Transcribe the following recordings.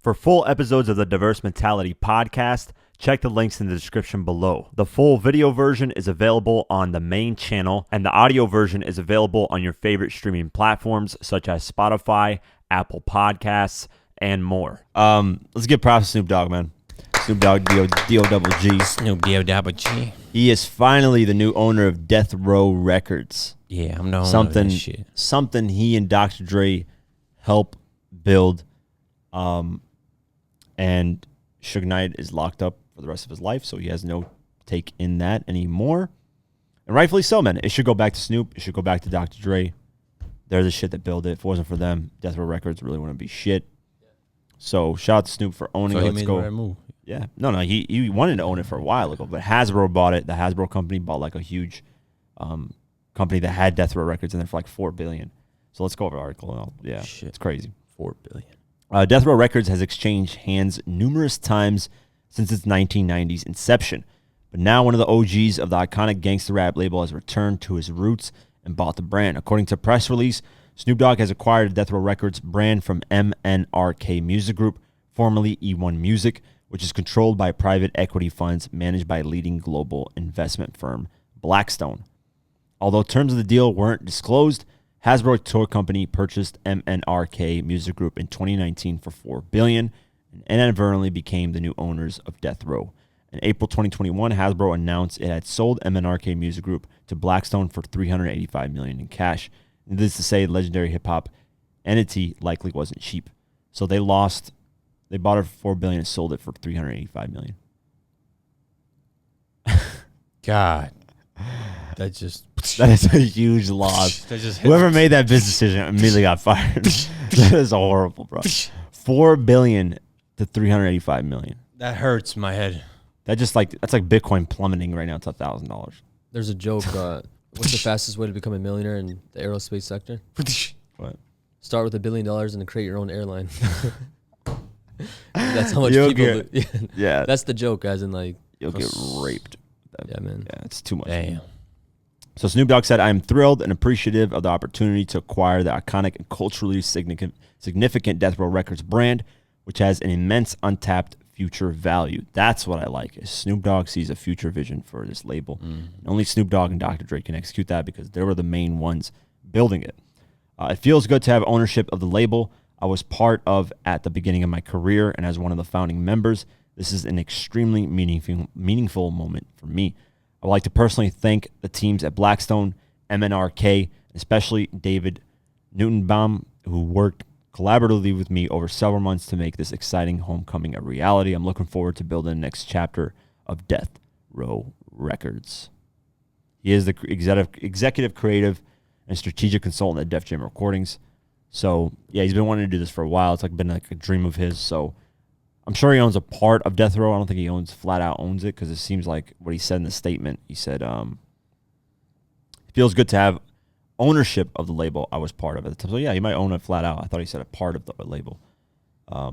For full episodes of the Diverse Mentality podcast, check the links in the description below. The full video version is available on the main channel, and the audio version is available on your favorite streaming platforms such as Spotify, Apple Podcasts, and more. Let's give props to Snoop Dogg, man. Snoop Dogg, D-O-double-G. Snoop D-O-double-G. He is finally the new owner of Death Row Records. Yeah, I'm the owner of that shit. Something he and Dr. Dre helped build. And Suge Knight is locked up for the rest of his life, so he has no take in that anymore. And rightfully so, man. It should go back to Snoop. It should go back to Dr. Dre. They're the shit that built it. If it wasn't for them, Death Row Records really wouldn't be shit. So shout out to Snoop for owning it. So he Let's made go. the right move. Yeah. No, he wanted to own it for a while ago, but Hasbro bought it. The Hasbro company bought like a huge company that had Death Row Records in there for like $4 billion. So let's go over the article. Yeah, Shit. It's crazy. $4 billion. Death Row Records has exchanged hands numerous times since its 1990s inception. But now one of the OGs of the iconic gangster rap label has returned to his roots and bought the brand. According to a press release, Snoop Dogg has acquired Death Row Records brand from MNRK Music Group, formerly E1 Music, which is controlled by private equity funds managed by leading global investment firm Blackstone. Although terms of the deal weren't disclosed, Hasbro Toy Company purchased MNRK Music Group in 2019 for $4 billion and inadvertently became the new owners of Death Row. In April 2021, Hasbro announced it had sold MNRK Music Group to Blackstone for $385 million in cash. Needless to say, legendary hip-hop entity likely wasn't cheap. So they bought it for $4 billion and sold it for $385 million. God. That is a huge loss. Whoever made that business decision immediately got fired. That is horrible, bro. $4 billion to $385 million. That hurts my head. That's like Bitcoin plummeting right now to $1,000. There's a joke. What's the fastest way to become a millionaire in the aerospace sector? What? Start with $1 billion and create your own airline. That's how much You'll people. Yeah, That's the joke, guys. In like you'll get raped. Yeah, man. Yeah, it's too much. Damn. So Snoop Dogg said, "I am thrilled and appreciative of the opportunity to acquire the iconic and culturally significant Death Row Records brand, which has an immense untapped future value." That's what I like. Is Snoop Dogg sees a future vision for this label. And only Snoop Dogg and Dr. Dre can execute that because they were the main ones building it. It feels good to have ownership of the label I was part of at the beginning of my career, and as one of the founding members, this is an extremely meaningful moment for me. I would like to personally thank the teams at Blackstone, MNRK, especially David Newtonbaum, who worked collaboratively with me over several months to make this exciting homecoming a reality. I'm looking forward to building the next chapter of Death Row Records. He is the executive creative and strategic consultant at Def Jam Recordings. So, yeah, he's been wanting to do this for a while. It's been like a dream of his. So, I'm sure he owns a part of Death Row. I don't think he flat out owns it because it seems like what he said in the statement. He said, it feels good to have ownership of the label I was part of at the time. So, yeah, he might own it flat out. I thought he said a part of the label. Yeah,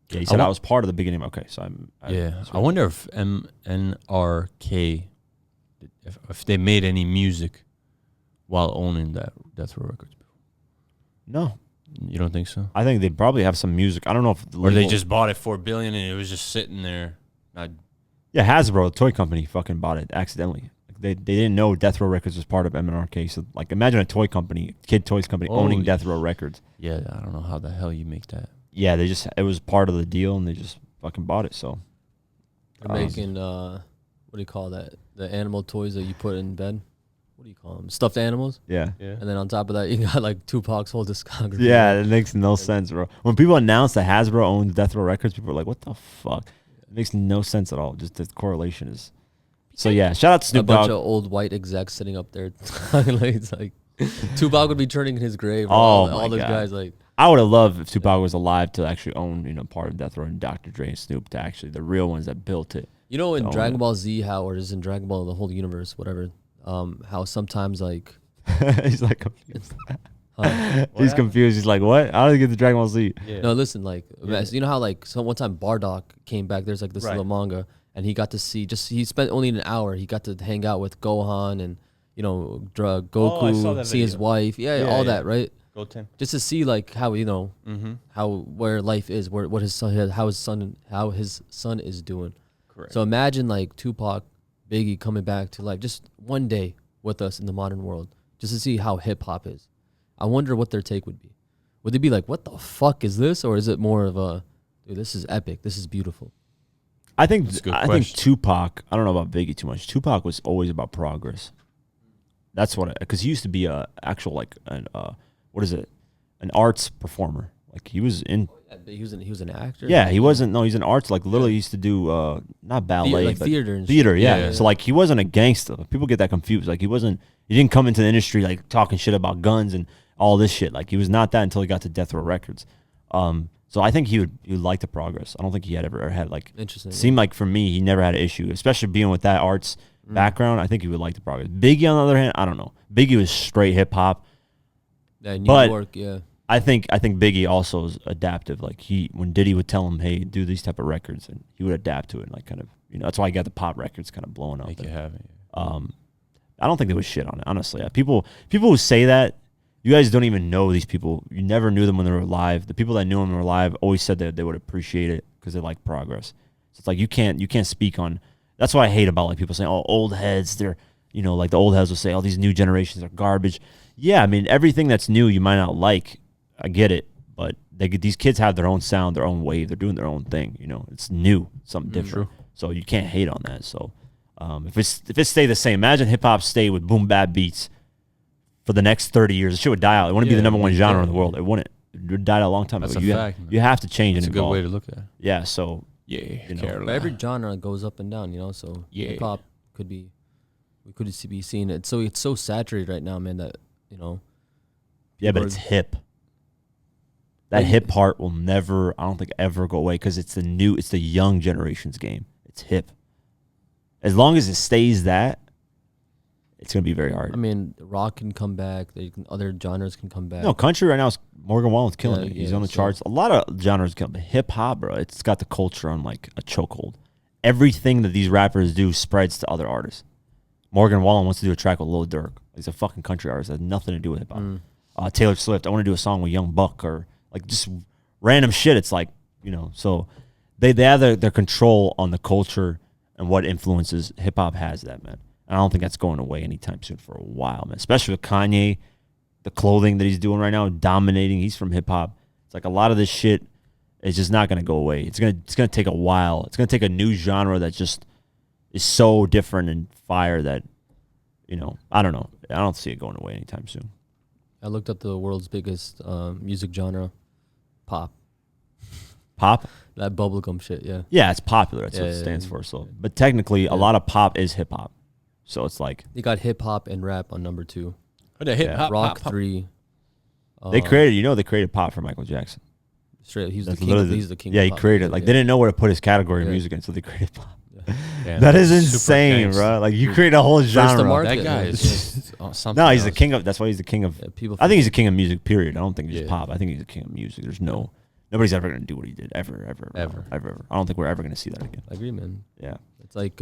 he said I was part of the beginning. Okay, so I wonder if MNRK, if they made any music while owning that Death Row Records. No. You don't think so? I think they probably have some music. I don't know if or they just bought it for $4 billion and it was just sitting there. Yeah, Hasbro, the toy company, fucking bought it accidentally. Like they didn't know Death Row Records was part of MNRK. So, like, imagine a toy company, kid toys company, owning Death Row Records. Yeah, I don't know how the hell you make that. Yeah, it was part of the deal, and they just fucking bought it. So they're making what do you call that? The animal toys that you put in bed. What do you call them? Stuffed animals? Yeah. And then on top of that, you got like Tupac's whole discography. Yeah, it makes no sense, bro. When people announce that Hasbro owns Death Row Records, people are like, what the fuck? It makes no sense at all. Just the correlation is. So, yeah, shout out to Snoop Dogg. A bunch of old white execs sitting up there. It's like Tupac would be turning in his grave. All those guys. Like, I would have loved if Tupac was alive to actually own, part of Death Row, and Dr. Dre and Snoop to actually, the real ones that built it. You know, in Dragon Ball Z, or is in Dragon Ball, the whole universe, whatever. How sometimes like he's like confused. He's confused. He's like, what? How did he get the Dragon Ball Z? Yeah. No, listen, like you know how like one time Bardock came back. There's like this little manga, and he got to see he spent only an hour. He got to hang out with Gohan and Goku, see his wife, all that, right? Go Tim. just to see like how how where life is, what his son, how his son is doing. Correct. So imagine like Tupac, Biggie coming back to life just one day with us in the modern world, just to see how hip hop is. I wonder what their take would be. Would they be like, "What the fuck is this?" Or is it more of a, "Dude, this is epic. This is beautiful." I think That's a good I think question. Tupac. I don't know about Biggie too much. Tupac was always about progress. That's what, because he used to be a actual like an what is it, an arts performer. Like he was in. Yeah, he was an actor. Yeah, he wasn't. No, he's an arts. Like literally, he used to do not ballet, like but theater and theater. shit. Yeah. Yeah. So like he wasn't a gangster. People get that confused. Like he wasn't. He didn't come into the industry like talking shit about guns and all this shit. Like he was not that until he got to Death Row Records. So I think he would like the progress. I don't think he had ever had like. Interesting. Seemed like for me, he never had an issue, especially being with that arts background. I think he would like the progress. Biggie, on the other hand, I don't know. Biggie was straight hip hop. Yeah, New but- York, yeah. I think Biggie also is adaptive. Like when Diddy would tell him, "Hey, do these type of records," and he would adapt to it. And like kind of, that's why he got the pop records kind of blowing up. Make it happen. I don't think they would shit on it, honestly. People who say that, you guys don't even know these people. You never knew them when they were alive. The people that knew them when they were alive always said that they would appreciate it because they like progress. So it's like you can't speak on. That's what I hate about like people saying, "Oh, old heads." They're like the old heads will say, "Oh, these new generations are garbage." Yeah, I mean everything that's new you might not like. I get it, but these kids have their own sound, their own wave. They're doing their own thing. It's new, something different. So you can't hate on that. So if it stayed the same, imagine hip hop stayed with boom bap beats for the next 30 years. The shit would die out. It wouldn't be the number one genre in the world. It wouldn't. It would die out a long time That's ago. a fact, man. You have to change That's a and good evolve. way to look at it. Yeah. So Yeah, But every genre goes up and down, so Yeah. hip hop we could be seeing it. So it's so saturated right now, man, that yeah, but people it's are- hip. That Like- hip part will never, I don't think, ever go away because it's the young generation's game. It's hip. As long as it stays that, it's gonna be very hard. I mean, rock can come back. Other genres can come back. No, country right now is Morgan Wallen's killing Yeah, it. He's yeah, on the so- charts. A lot of genres come. Hip hop, bro, it's got the culture on like a chokehold. Everything that these rappers do spreads to other artists. Morgan Wallen wants to do a track with Lil Durk. He's a fucking country artist. It has nothing to do with hip hop. Taylor Swift, I want to do a song with Young Buck or like just random shit. It's like, so they have their control on the culture and what influences hip hop has that, man. And I don't think that's going away anytime soon for a while, man. Especially with Kanye, the clothing that he's doing right now, dominating. He's from hip hop. It's like a lot of this shit is just not going to go away. It's gonna take a while. It's gonna take a new genre that just is so different and fire that, I don't know. I don't see it going away anytime soon. I looked up the world's biggest music genre, pop. Pop? That bubblegum shit, yeah. Yeah, it's popular. That's what it Yeah, stands yeah. for. So, but technically, a lot of pop is hip hop. So it's like They got hip hop and rap on number 2. The hip hop, Rock pop, 3. they created pop for Michael Jackson. Straight, he's That's the king. literally He's the king. Yeah, of he pop created music, like yeah. they didn't know where to put his category in Yeah. music, and so they created pop. Damn, That is super insane, gangster. bro. Like you create a whole First to genre. market. That guy Yeah. is something. No, he's the else. king of. That's why he's the king of. Yeah, people. I think he's the king of music. Period. I don't think just Yeah. pop. I think he's the king of music. There's nobody's ever gonna do what he did ever. I don't think we're ever gonna see that again. I agree, man. Yeah. It's like